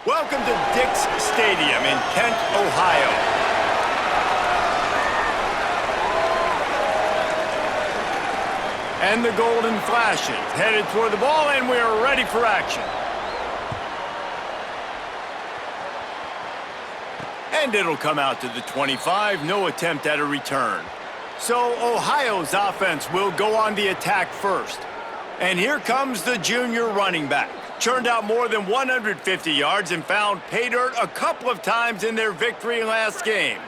Welcome to Dick's Stadium in Kent, Ohio. And the golden flashes headed toward the ball, and we are ready for action. And it'll come out to the 25, no attempt at a return. So Ohio's offense will go on the attack first. And here comes the junior running back. Churned out more than 150 yards and found pay dirt a couple of times in their victory last game.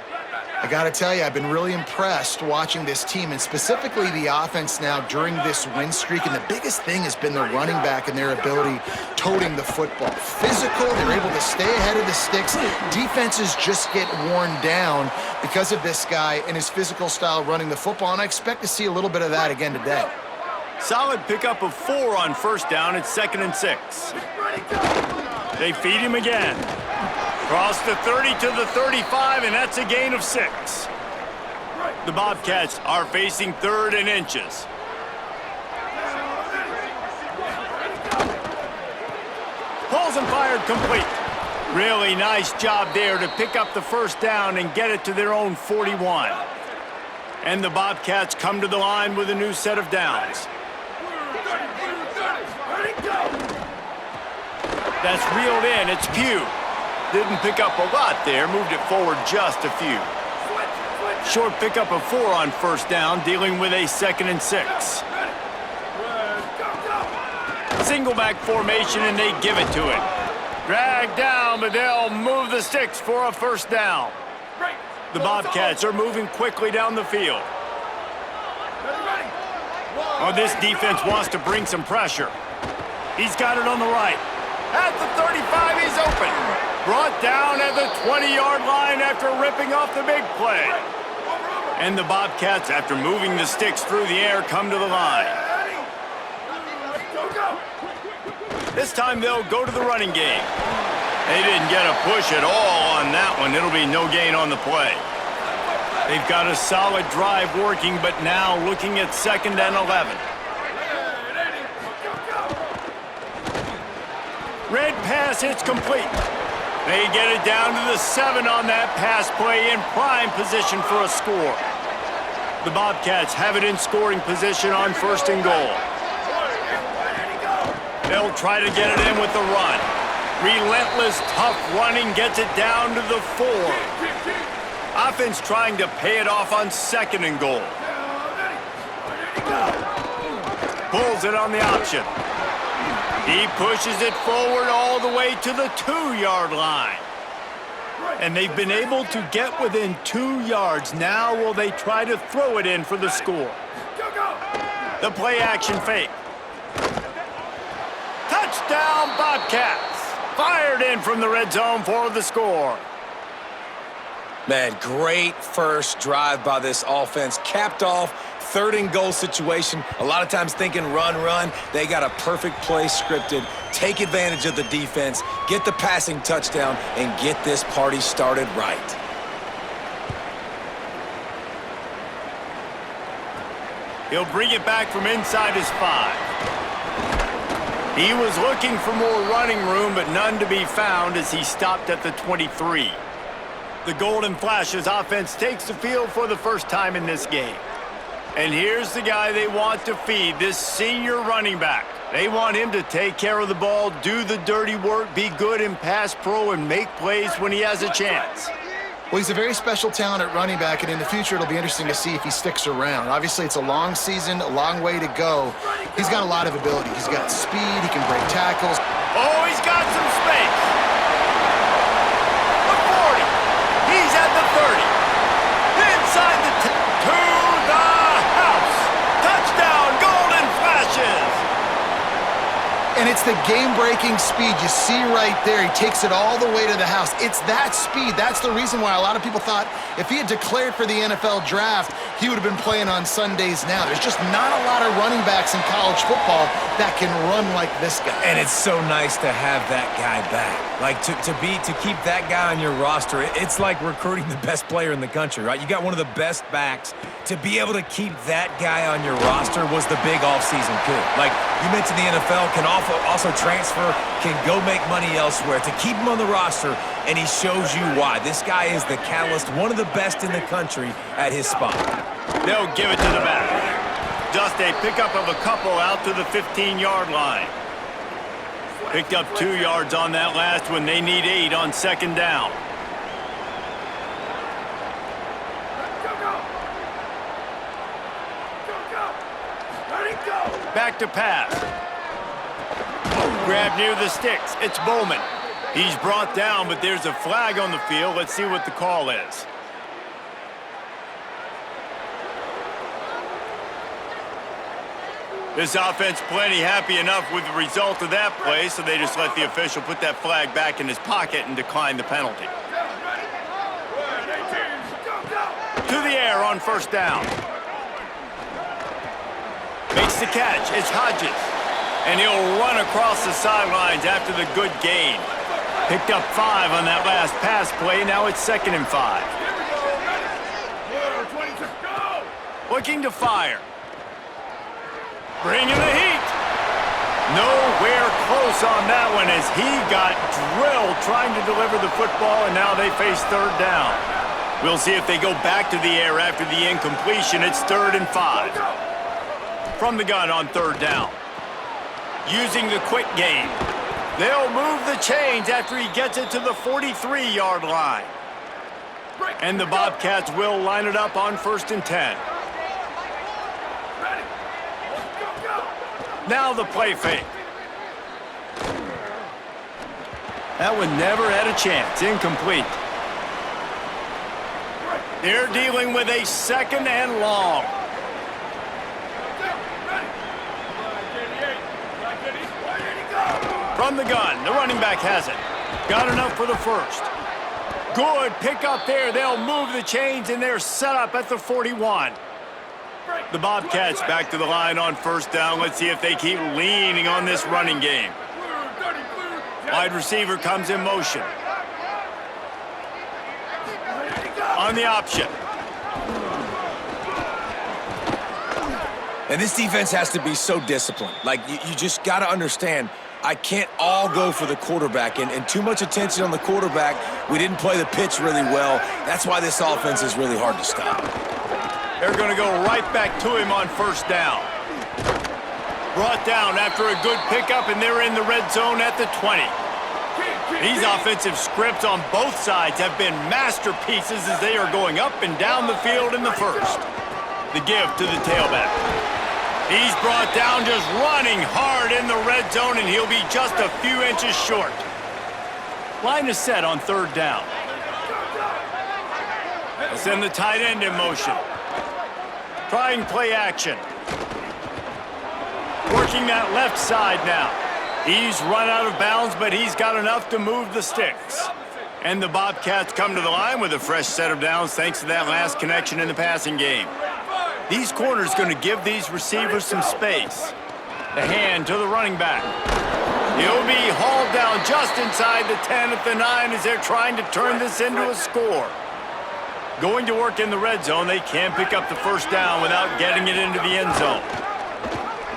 I got to tell you, I've been really impressed watching this team, and specifically the offense now during this win streak. And the biggest thing has been the running back and their ability toting the football. Physical, they're able to stay ahead of the sticks. Defenses just get worn down because of this guy and his physical style running the football, and I expect to see a little bit of that again today. Solid pickup of 4 on first down at 2nd and 6. They feed him again. Cross the 30 to the 35, and that's a gain of 6. The Bobcats are facing 3rd and inches. Pulls and fired complete. Really nice job there to pick up the first down and get it to their own 41. And the Bobcats come to the line with a new set of downs. That's reeled in. It's Pugh. Didn't pick up a lot there, moved it forward just a few. Short pickup of 4 on first down, dealing with a 2nd and 6. Single back formation, and they give it to it. Dragged down, but they'll move the sticks for a first down. The Bobcats are moving quickly down the field. Oh, this defense wants to bring some pressure. He's got it on the right. At the 35, he's open. Brought down at the 20-yard line after ripping off the big play. And the Bobcats, after moving the sticks through the air, come to the line. This time they'll go to the running game. They didn't get a push at all on that one. It'll be no gain on the play. They've got a solid drive working, but now looking at 2nd and 11. Red pass hits complete. They get it down to the 7 on that pass play, in prime position for a score. The Bobcats have it in scoring position on 1st and goal. They'll try to get it in with the run. Relentless, tough running gets it down to the 4. Offense trying to pay it off on 2nd and goal. Pulls it on the option. He pushes it forward all the way to the 2-yard line. And they've been able to get within 2 yards. Now will they try to throw it in for the score? The play action fake. Touchdown Bobcats. Fired in from the red zone for the score. Man, great first drive by this offense. Capped off 3rd and goal situation. A lot of times thinking run. They got a perfect play scripted. Take advantage of the defense, get the passing touchdown, and get this party started right. He'll bring it back from inside his 5. He was looking for more running room, but none to be found as he stopped at the 23. The Golden Flashes offense takes the field for the first time in this game. And here's the guy they want to feed, this senior running back. They want him to take care of the ball, do the dirty work, be good in pass pro, and make plays when he has a chance. Well, he's a very special talent at running back, and in the future it'll be interesting to see if he sticks around. Obviously, it's a long season, a long way to go. He's got a lot of ability. He's got speed, he can break tackles. Oh, he's got some space. The 40. He's at the 30. Inside the 10. To the house. Touchdown, Golden Flashes. And it's the game-breaking speed you see right there. He takes it all the way to the house. It's that speed. That's the reason why a lot of people thought if he had declared for the NFL draft, he would have been playing on Sundays now. There's just not a lot of running backs in college football that can run like this guy. And it's so nice to have that guy back. Like, to keep that guy on your roster, it's like recruiting the best player in the country, right? You got one of the best backs. To be able to keep that guy on your roster was the big offseason coup. Like, you mentioned the NFL can also transfer, can go make money elsewhere. To keep him on the roster, and he shows you why. This guy is the catalyst, one of the best in the country at his spot. They'll give it to the back. Just a pickup of a couple out to the 15-yard line. Picked up 2 yards on that last one. They need 8 on second down. Back to pass. Grab near the sticks. It's Bowman. He's brought down, but there's a flag on the field. Let's see what the call is. This offense plenty happy enough with the result of that play, so they just let the official put that flag back in his pocket and decline the penalty. To the air on first down. Makes the catch. It's Hodges. And he'll run across the sidelines after the good gain. Picked up 5 on that last pass play. Now it's 2nd and 5. Looking to fire. Bringing the heat. Nowhere close on that one as he got drilled trying to deliver the football, and now they face 3rd down. We'll see if they go back to the air after the incompletion. It's 3rd and 5. From the gun on 3rd down. Using the quick game. They'll move the chains after he gets it to the 43-yard line. And the Bobcats will line it up on 1st and 10. Now the play fake. That one never had a chance. Incomplete. They're dealing with a 2nd and long. From the gun, the running back has it. Got enough for the 1st. Good pickup there. They'll move the chains, and they're set up at the 41. The Bobcats back to the line on 1st down. Let's see if they keep leaning on this running game. Wide receiver comes in motion. On the option. And this defense has to be so disciplined. Like, you just got to understand, I can't all go for the quarterback. And too much attention on the quarterback. We didn't play the pitch really well. That's why this offense is really hard to stop. They're going to go right back to him on 1st down. Brought down after a good pickup, and they're in the red zone at the 20. These offensive scripts on both sides have been masterpieces as they are going up and down the field in the 1st. The give to the tailback. He's brought down just running hard in the red zone, and he'll be just a few inches short. Line is set on 3rd down. They'll send the tight end in motion. Trying play action. Working that left side now. He's run out of bounds, but he's got enough to move the sticks. And the Bobcats come to the line with a fresh set of downs thanks to that last connection in the passing game. These corners going to give these receivers some space. The hand to the running back. He'll be hauled down just inside the 10 at the 9 as they're trying to turn this into a score. Going to work in the red zone, they can pick up the 1st down without getting it into the end zone.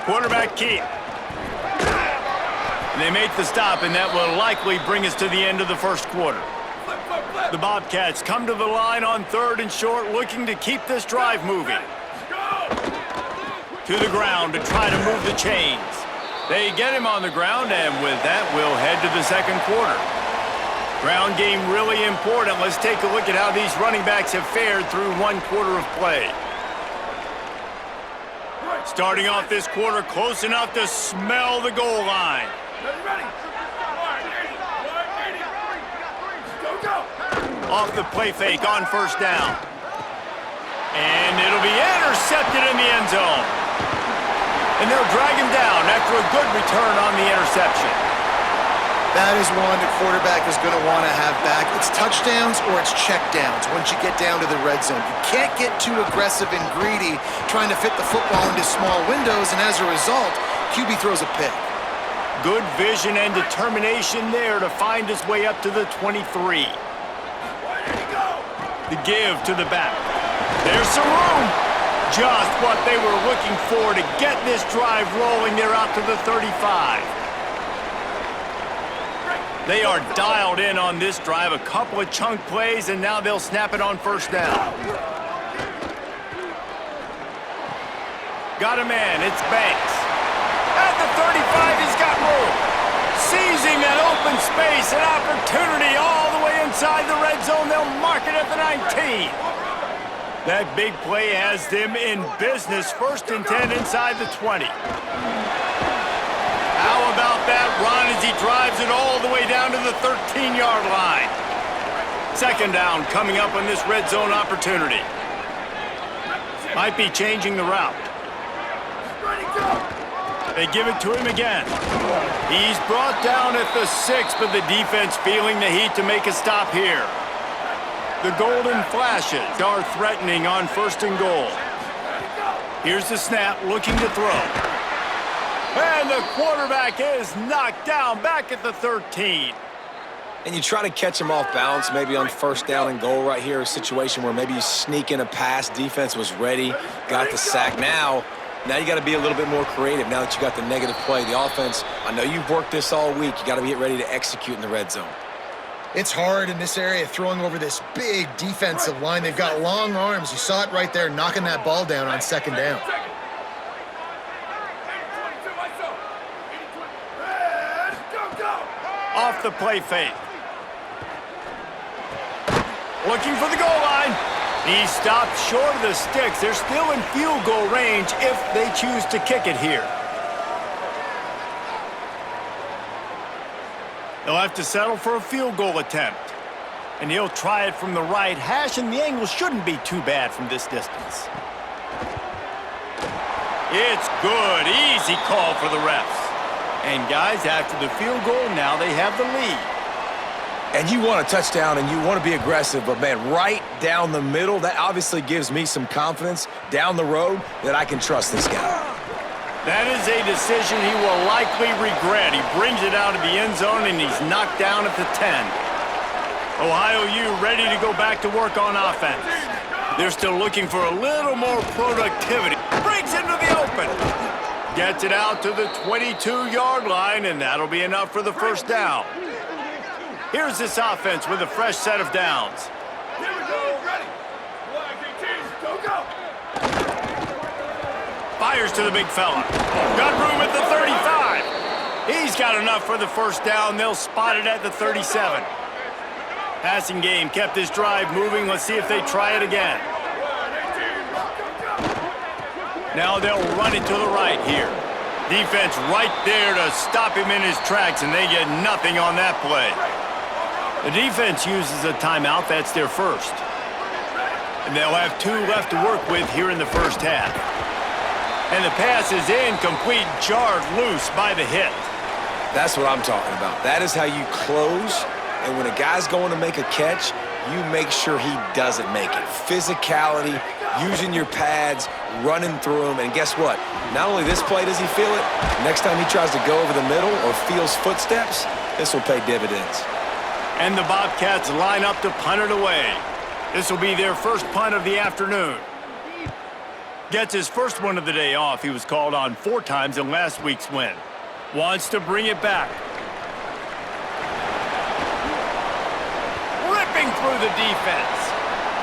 Quarterback keep. And they make the stop, and that will likely bring us to the end of the 1st quarter. The Bobcats come to the line on 3rd and short, looking to keep this drive moving. To the ground to try to move the chains. They get him on the ground, and with that, we'll head to the 2nd quarter. Ground game really important. Let's take a look at how these running backs have fared through 1 quarter of play. Starting off this quarter close enough to smell the goal line. Off the play fake on 1st down. And it'll be intercepted in the end zone. And they'll drag him down after a good return on the interception. That is one the quarterback is going to want to have back. It's touchdowns or it's checkdowns once you get down to the red zone. You can't get too aggressive and greedy trying to fit the football into small windows, and as a result, QB throws a pick. Good vision and determination there to find his way up to the 23. The give to the back. There's some room. Just what they were looking for to get this drive rolling. They're out to the 35. They are dialed in on this drive. A couple of chunk plays, and now they'll snap it on first down. Got a man. It's Banks. At the 35, he's got room. Seizing that open space, an opportunity all the way inside the red zone. They'll mark it at the 19. That big play has them in business. 1st and 10 inside the 20. How about that run as he drives it all the way down to the 13-yard line? 2nd down coming up on this red zone opportunity. Might be changing the route. They give it to him again. He's brought down at the 6, but the defense feeling the heat to make a stop here. The golden flashes are threatening on 1st and goal. Here's the snap, looking to throw. And the quarterback is knocked down back at the 13. And you try to catch him off balance, maybe on 1st down and goal right here, a situation where maybe you sneak in a pass. Defense was ready, got the sack. Now you got to be a little bit more creative now that you got the negative play. The offense, I know you've worked this all week. You got to get ready to execute in the red zone. It's hard in this area throwing over this big defensive line. They've got long arms. You saw it right there, knocking that ball down on 2nd down. Off the play fake. Looking for the goal line. He stopped short of the sticks. They're still in field goal range if they choose to kick it here. They'll have to settle for a field goal attempt. And he'll try it from the right hash, and the angle shouldn't be too bad from this distance. It's good. Easy call for the refs. And guys, after the field goal, now they have the lead. And you want a touchdown and you want to be aggressive, but man, right down the middle, that obviously gives me some confidence down the road that I can trust this guy. That is a decision he will likely regret. He brings it out of the end zone and he's knocked down at the 10. Ohio U ready to go back to work on offense. They're still looking for a little more productivity. Breaks into the open. Gets it out to the 22-yard line, and that'll be enough for the 1st down. Here's this offense with a fresh set of downs. Here we go. Ready. Go, go. Fires to the big fella. Got room at the 35. He's got enough for the 1st down. They'll spot it at the 37. Passing game kept this drive moving. Let's see if they try it again. Now they'll run it to the right here. Defense right there to stop him in his tracks, and they get nothing on that play. The defense uses a timeout. That's their 1st. And they'll have 2 left to work with here in the 1st half. And the pass is incomplete, jarred loose by the hit. That's what I'm talking about. That is how you close. And when a guy's going to make a catch, you make sure he doesn't make it. Physicality, using your pads, running through them. And guess what? Not only this play does he feel it, next time he tries to go over the middle or feels footsteps, this will pay dividends. And the Bobcats line up to punt it away. This will be their 1st punt of the afternoon. Gets his 1st one of the day off. He was called on 4 times in last week's win. Wants to bring it back. Ripping through the defense.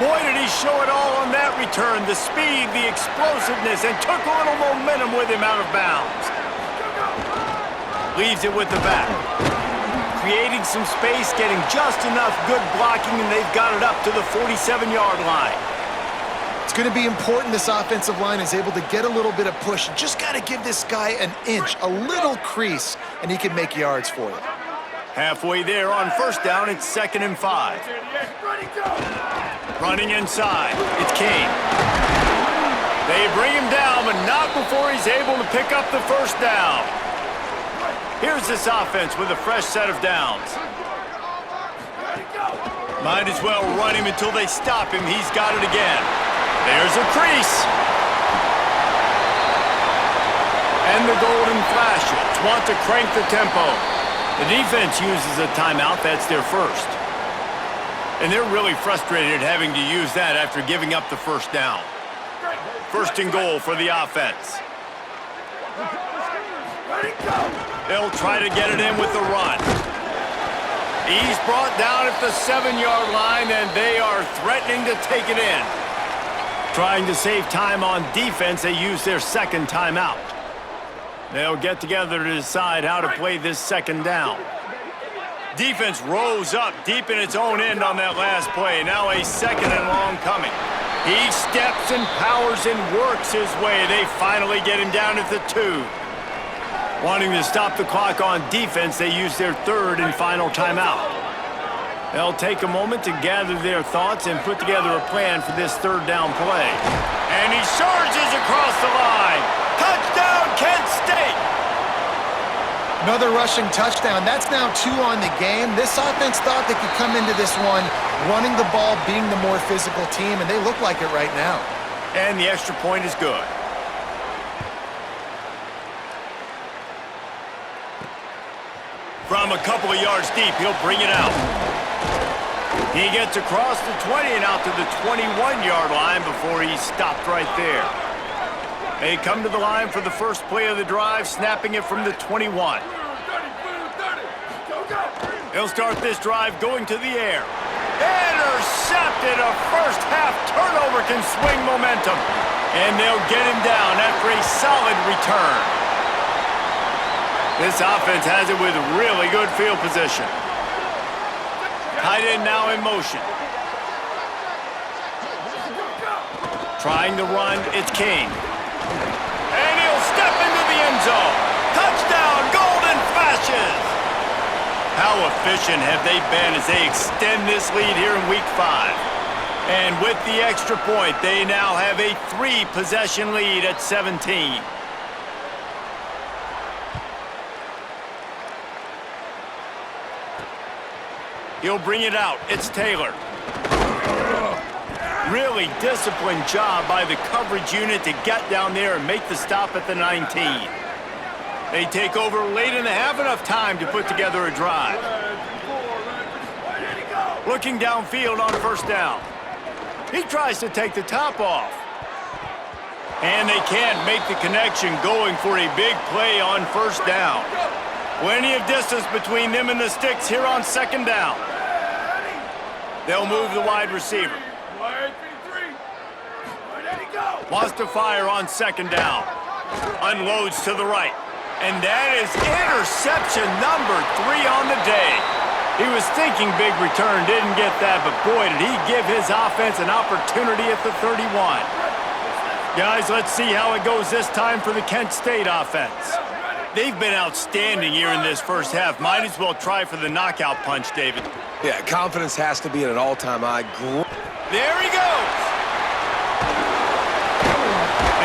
Boy, did he show it all on that return. The speed, the explosiveness, and took a little momentum with him out of bounds. Leaves it with the back. Creating some space, getting just enough good blocking, and they've got it up to the 47-yard line. It's going to be important this offensive line is able to get a little bit of push. You just got to give this guy an inch, a little crease, and he can make yards for you. Halfway there on 1st down, it's 2nd and 5. Running inside, it's Kane. They bring him down, but not before he's able to pick up the 1st down. Here's this offense with a fresh set of downs. Might as well run him until they stop him. He's got it again. There's a crease. And the golden flashes. want to crank the tempo. The defense uses a timeout. That's their first. And they're really frustrated having to use that after giving up the first down. First and goal for the offense. They'll try to get it in with the run. He's brought down at the 7-yard line, and they are threatening to take it in. Trying to save time on defense, they use their second timeout. They'll get together to decide how to play this second down. Defense rose up deep in its own end on that last play. Now a second and long coming. He steps and powers and works his way. They finally get him down at the 2. Wanting to stop the clock on defense, they use their third and final timeout. They'll take a moment to gather their thoughts and put together a plan for this third down play. And he surges across the line. Touchdown, Kent State! Another rushing touchdown. That's now 2 on the game. This offense thought they could come into this one running the ball, being the more physical team, and they look like it right now. And the extra point is good. From a couple of yards deep, he'll bring it out. He gets across the 20 and out to the 21-yard line before he's stopped right there. They come to the line for the first play of the drive, snapping it from the 21. He'll start this drive going to the air. Intercepted! A first-half turnover can swing momentum. And they'll get him down after a solid return. This offense has it with really good field position. Tight end now in motion. Trying to run, it's King. And he'll step into the end zone. Touchdown, Golden Flashes! How efficient have they been as they extend this lead here in Week 5? And with the extra point, they now have a 3-possession lead at 17. He'll bring it out. It's Taylor. Really disciplined job by the coverage unit to get down there and make the stop at the 19. They take over late in the half, enough time to put together a drive. Looking downfield on first down. He tries to take the top off. And they can't make the connection, going for a big play on first down. Plenty of distance between them and the sticks here on second down. They'll move the wide receiver. Wants to fire on second down. Unloads to the right. And that is interception number 3 on the day. He was thinking big return, didn't get that, but boy, did he give his offense an opportunity at the 31. Guys, let's see how it goes this time for the Kent State offense. They've been outstanding here in this first half. Might as well try for the knockout punch, David. Yeah, confidence has to be at an all-time high. There he goes.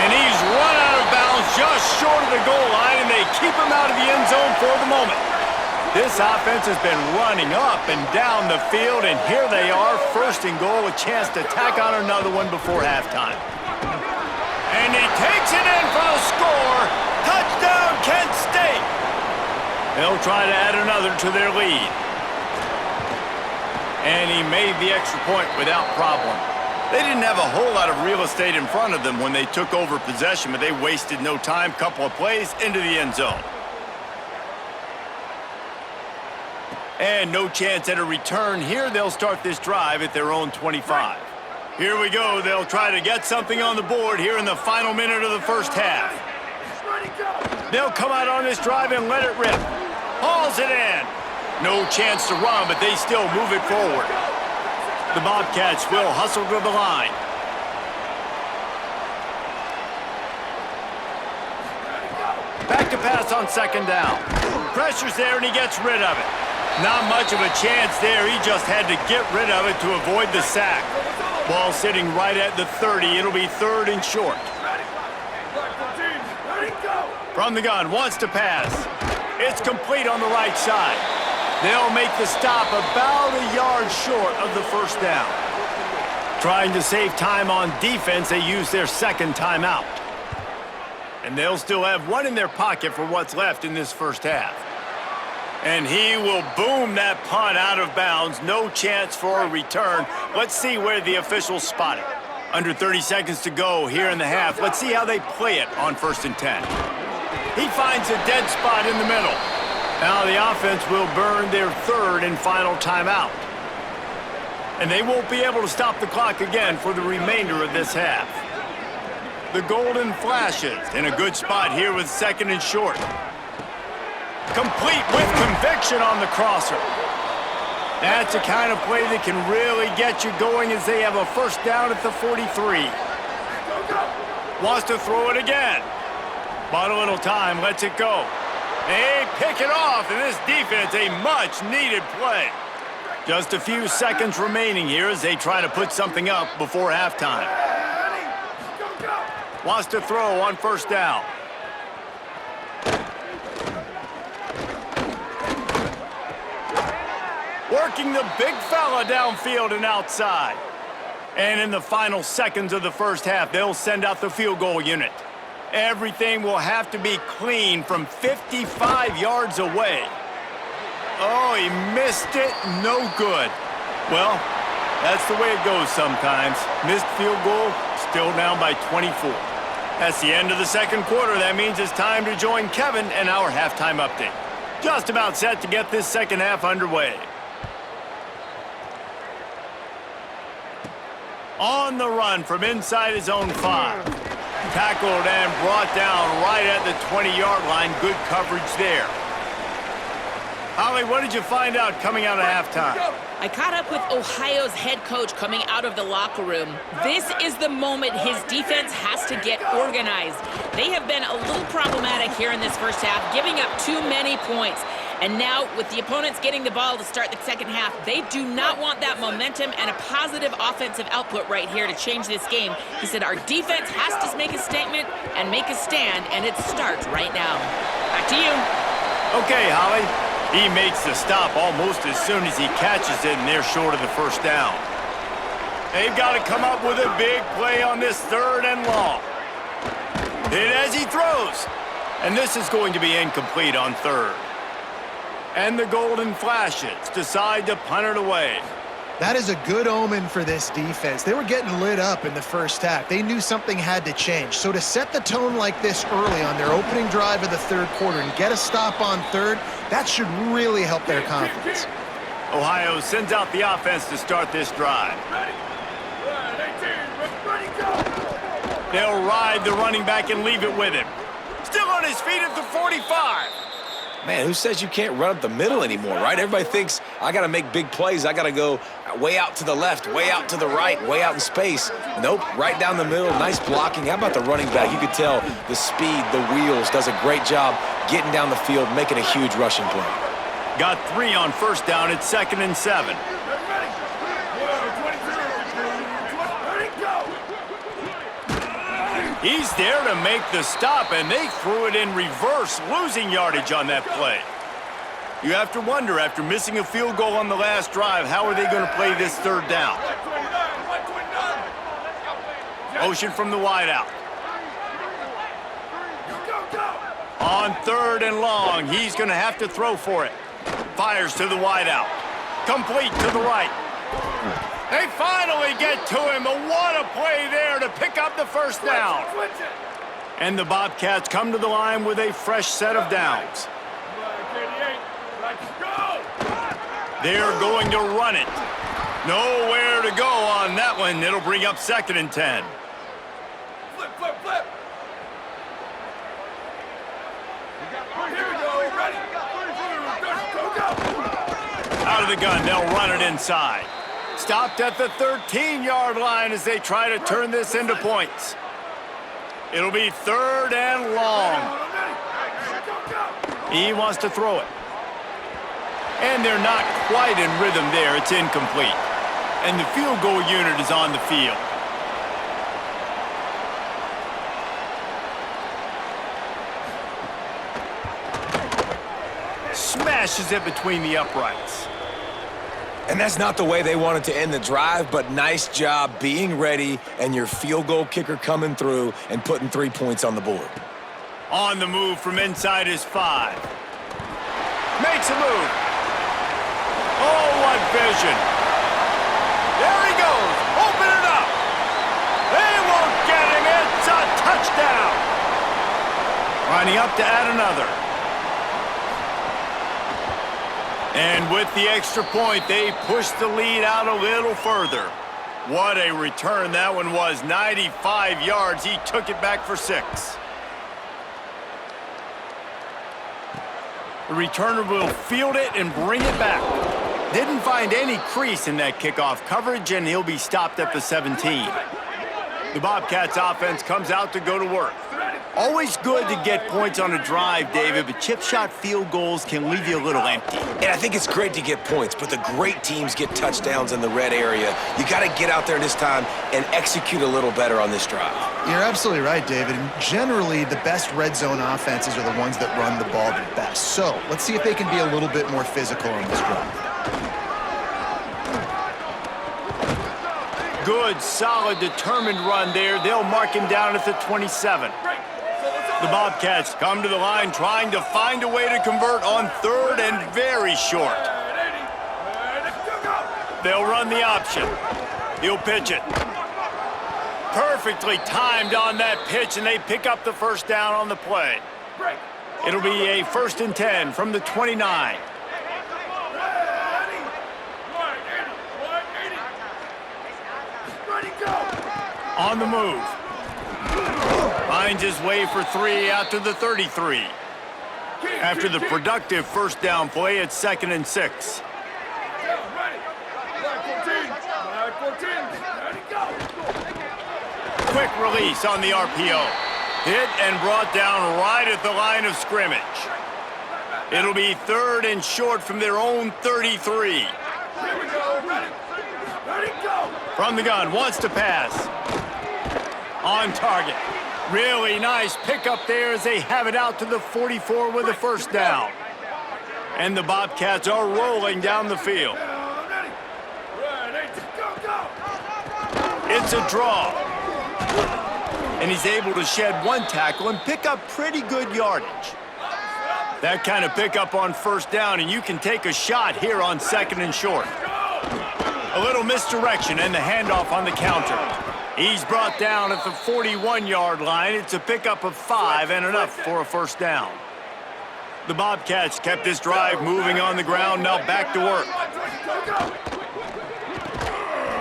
And he's run out of bounds just short of the goal line, and they keep him out of the end zone for the moment. This offense has been running up and down the field, and here they are, first and goal, a chance to tack on another one before halftime. And he takes it in for the score. Touchdown, Kent State. They'll try to add another to their lead. And he made the extra point without problem. They didn't have a whole lot of real estate in front of them when they took over possession, but they wasted no time. Couple of plays into the end zone. And no chance at a return here. They'll start this drive at their own 25. Here we go. They'll try to get something on the board here in the final minute of the first half. They'll come out on this drive and let it rip. Hauls it in. No chance to run, but they still move it forward. The Bobcats will hustle to the line. Back to pass on second down. Pressure's there, and he gets rid of it. Not much of a chance there. He just had to get rid of it to avoid the sack. Ball sitting right at the 30. It'll be third and short. From the gun, wants to pass. It's complete on the right side. They'll make the stop about a yard short of the first down. Trying to save time on defense, they use their second timeout. And they'll still have one in their pocket for what's left in this first half. And he will boom that punt out of bounds. No chance for a return. Let's see where the officials spot it. Under 30 seconds to go here in the half. Let's see how they play it on 1st and 10. He finds a dead spot in the middle. Now the offense will burn their 3rd and final timeout. And they won't be able to stop the clock again for the remainder of this half. The golden flashes in a good spot here with 2nd and short. Complete with conviction on the crosser. That's the kind of play that can really get you going as they have a 1st down at the 43. Wants to throw it again. Bought a little time, lets it go. They pick it off, and this defense, a much-needed play. Just a few seconds remaining here as they try to put something up before halftime. Wants to throw on 1st down. Working the big fella downfield and outside. And in the final seconds of the first half, they'll send out the field goal unit. Everything will have to be clean from 55 yards away. Oh, he missed it. No good. Well, that's the way it goes sometimes. Missed field goal, still down by 24. That's the end of the 2nd quarter. That means it's time to join Kevin and our halftime update. Just about set to get this 2nd half underway. On the run from inside his own 5. Tackled and brought down right at the 20-yard line. Good coverage there. Holly, what did you find out coming out of halftime? I caught up with Ohio's head coach coming out of the locker room. This is the moment his defense has to get organized. They have been a little problematic here in this first half, giving up too many points. And now, with the opponents getting the ball to start the 2nd half, they do not want that momentum and a positive offensive output right here to change this game. He said our defense has to make a statement and make a stand, and it starts right now. Back to you. Okay, Holly. He makes the stop almost as soon as he catches it, and they're short of the 1st down. They've got to come up with a big play on this 3rd and long. Hit as he throws. And this is going to be incomplete on 3rd. And the golden flashes decide to punt it away. That is a good omen for this defense. They were getting lit up in the first half. They knew something had to change. So to set the tone like this early on their opening drive of the 3rd quarter and get a stop on 3rd, that should really help their confidence. Ohio sends out the offense to start this drive. They'll ride the running back and leave it with him. Still on his feet at the 45. Man, who says you can't run up the middle anymore, right? Everybody thinks, I got to make big plays. I got to go way out to the left, way out to the right, way out in space. Nope, right down the middle, nice blocking. How about the running back? You could tell the speed, the wheels, does a great job getting down the field, making a huge rushing play. Got 3 on 1st down at 2nd and 7. He's there to make the stop, and they threw it in reverse, losing yardage on that play. You have to wonder, after missing a field goal on the last drive, how are they going to play this 3rd down? Motion from the wideout. On 3rd and long, he's going to have to throw for it. Fires to the wideout. Complete to the right. They finally get to him, but what a play there to pick up the 1st down. And the Bobcats come to the line with a fresh set of downs. They're going to run it. Nowhere to go on that one. It'll bring up 2nd and 10. Flip, flip, flip. Here we go, ready. Go. Out of the gun, they'll run it inside. Stopped at the 13-yard line as they try to turn this into points. It'll be 3rd and long. He wants to throw it. And they're not quite in rhythm there. It's incomplete. And the field goal unit is on the field. Smashes it between the uprights. And that's not the way they wanted to end the drive, but nice job being ready and your field goal kicker coming through and putting 3 points on the board. On the move from inside his 5. Makes a move. Oh, what vision. There he goes. Open it up. They won't get him. It's a touchdown. Lining up to add another. And with the extra point, they push the lead out a little further. What a return that one was. 95 yards. He took it back for 6. The returner will field it and bring it back. Didn't find any crease in that kickoff coverage, and he'll be stopped at the 17. The Bobcats offense comes out to go to work. Always good to get points on a drive, David, but chip shot field goals can leave you a little empty. And I think it's great to get points, but the great teams get touchdowns in the red area. You got to get out there this time and execute a little better on this drive. You're absolutely right, David. And generally, the best red zone offenses are the ones that run the ball the best. So let's see if they can be a little bit more physical on this drive. Good, solid, determined run there. They'll mark him down at the 27. The Bobcats come to the line trying to find a way to convert on 3rd and very short. They'll run the option. He'll pitch it. Perfectly timed on that pitch, and they pick up the first down on the play. It'll be a 1st and 10 from the 29. On the move. Finds his way for 3 out to the 33. After the productive first down play, it's 2nd and 6. Quick release on the RPO. Hit and brought down right at the line of scrimmage. It'll be 3rd and short from their own 33. From the gun, wants to pass. On target. Really nice pickup there as they have it out to the 44 with a first down. And the Bobcats are rolling down the field. It's a draw. And he's able to shed 1 tackle and pick up pretty good yardage. That kind of pickup on first down, and you can take a shot here on 2nd and short. A little misdirection and the handoff on the counter. He's brought down at the 41-yard line. It's a pickup of 5 and enough for a first down. The Bobcats kept this drive moving on the ground. Now back to work.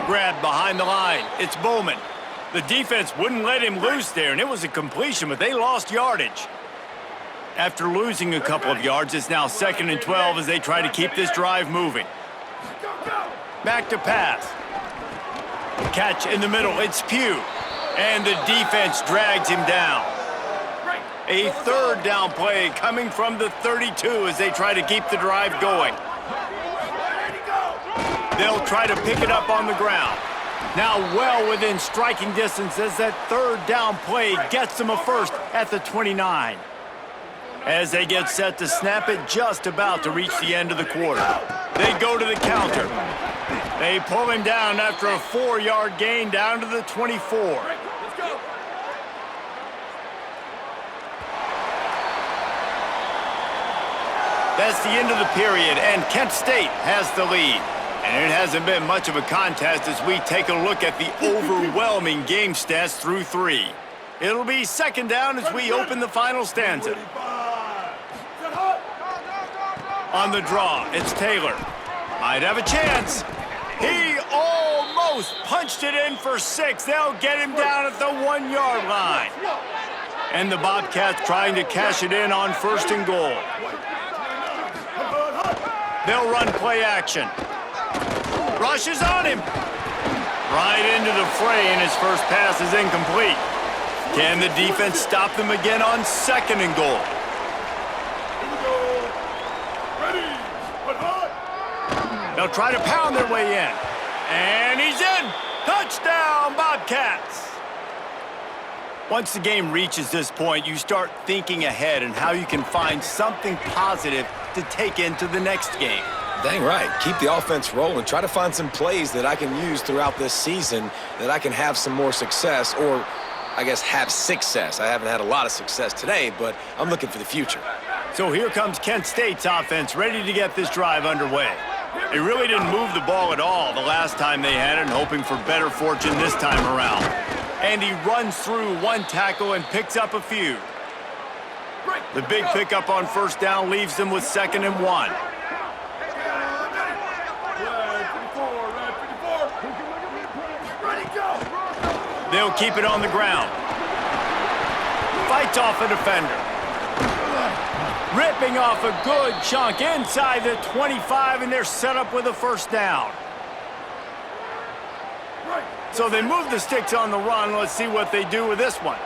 Grab behind the line. It's Bowman. The defense wouldn't let him loose there, and it was a completion, but they lost yardage. After losing a couple of yards, it's now 2nd and 12 as they try to keep this drive moving. Back to pass. Catch in the middle, it's Pugh. And the defense drags him down. A 3rd down play coming from the 32 as they try to keep the drive going. They'll try to pick it up on the ground. Now well within striking distance as that 3rd down play gets them a first at the 29. As they get set to snap it, just about to reach the end of the quarter. They go to the counter. They pull him down after a 4-yard gain down to the 24. That's the end of the period, and Kent State has the lead. And it hasn't been much of a contest as we take a look at the overwhelming game stats through 3. It'll be 2nd down as we open the final stanza. On the draw, it's Taylor. Might have a chance. He almost punched it in for 6. They'll get him down at the 1-yard line. And the Bobcats trying to cash it in on 1st and goal. They'll run play action. Rushes on him. Right into the fray, and his first pass is incomplete. Can the defense stop them again on 2nd and goal? They'll try to pound their way in. And he's in! Touchdown, Bobcats! Once the game reaches this point, you start thinking ahead and how you can find something positive to take into the next game. Dang right. Keep the offense rolling. Try to find some plays that I can use throughout this season that I can have some more success or I guess, have success. I haven't had a lot of success today, but I'm looking for the future. So here comes Kent State's offense, ready to get this drive underway. They really didn't move the ball at all the last time they had it, and hoping for better fortune this time around. And he runs through one tackle and picks up a few. The big pickup on first down leaves them with 2nd and 1. They'll keep it on the ground. Fights off a defender. Ripping off a good chunk inside the 25, and they're set up with a first down. So they move the sticks on the run. Let's see what they do with this one.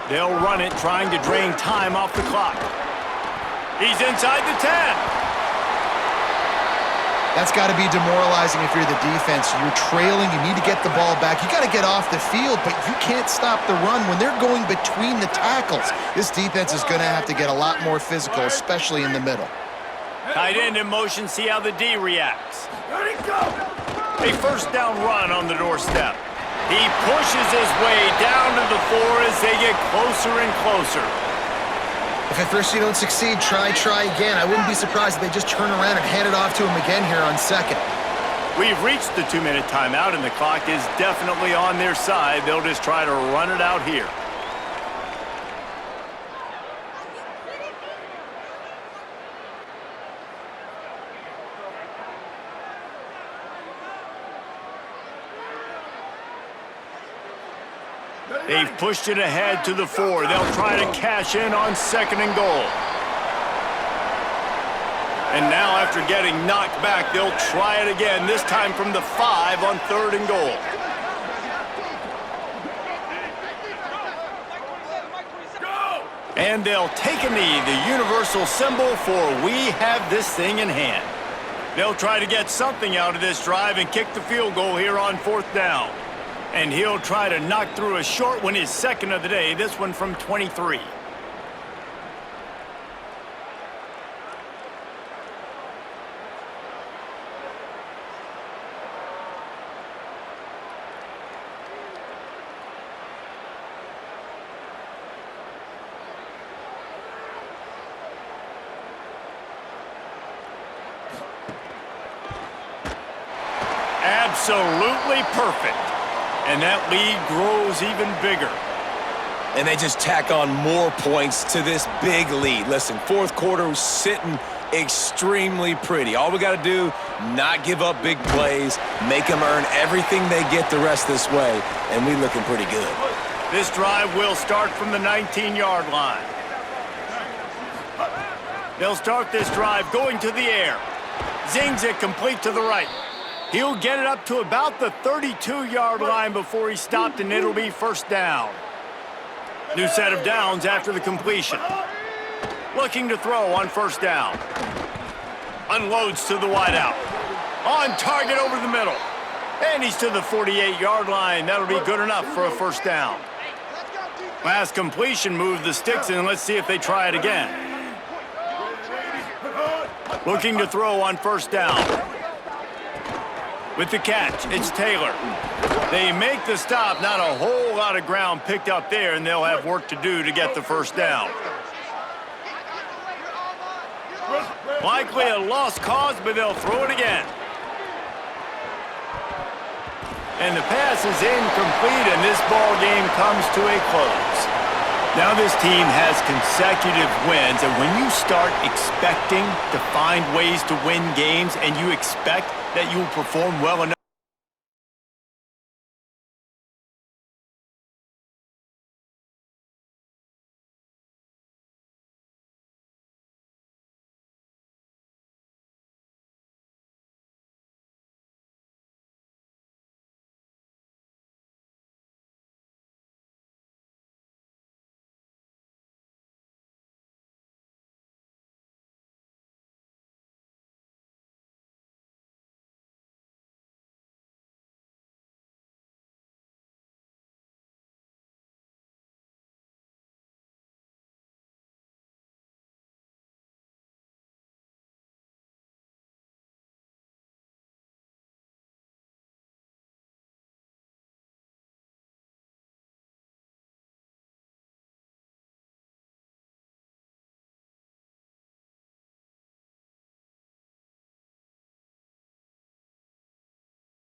They'll run it, trying to drain time off the clock. He's inside the 10. That's got to be demoralizing if you're the defense. You're trailing, you need to get the ball back. You got to get off the field, but you can't stop the run when they're going between the tackles. This defense is going to have to get a lot more physical, especially in the middle. Tight end in motion, see how the D reacts. A first down run on the doorstep. He pushes his way down to the 4 as they get closer and closer. If at first you don't succeed, try again. I wouldn't be surprised if they just turn around and hand it off to him again here on 2nd. We've reached the 2-minute timeout, and the clock is definitely on their side. They'll just try to run it out here. They've pushed it ahead to the 4. They'll try to cash in on 2nd and goal. And now after getting knocked back, they'll try it again, this time from the 5 on 3rd and goal. And they'll take a knee, the universal symbol for we have this thing in hand. They'll try to get something out of this drive and kick the field goal here on 4th down. And he'll try to knock through a short one, his 2nd of the day, this one from 23. Absolutely perfect. And that lead grows even bigger. And they just tack on more points to this big lead. Listen, 4th quarter was sitting extremely pretty. All we got to do, not give up big plays, make them earn everything they get the rest this way, and we looking pretty good. This drive will start from the 19-yard line. They'll start this drive going to the air. Zings it complete to the right. He'll get it up to about the 32-yard line before he stopped, and it'll be first down. New set of downs after the completion. Looking to throw on first down. Unloads to the wideout. On target over the middle. And he's to the 48-yard line. That'll be good enough for a first down. Last completion moved the sticks in. Let's see if they try it again. Looking to throw on first down. With the catch, it's Taylor. They make the stop, not a whole lot of ground picked up there, and they'll have work to do to get the first down. Likely a lost cause, but they'll throw it again. And the pass is incomplete, and this ball game comes to a close. Now this team has consecutive wins, and when you start expecting to find ways to win games and you expect that you will perform well enough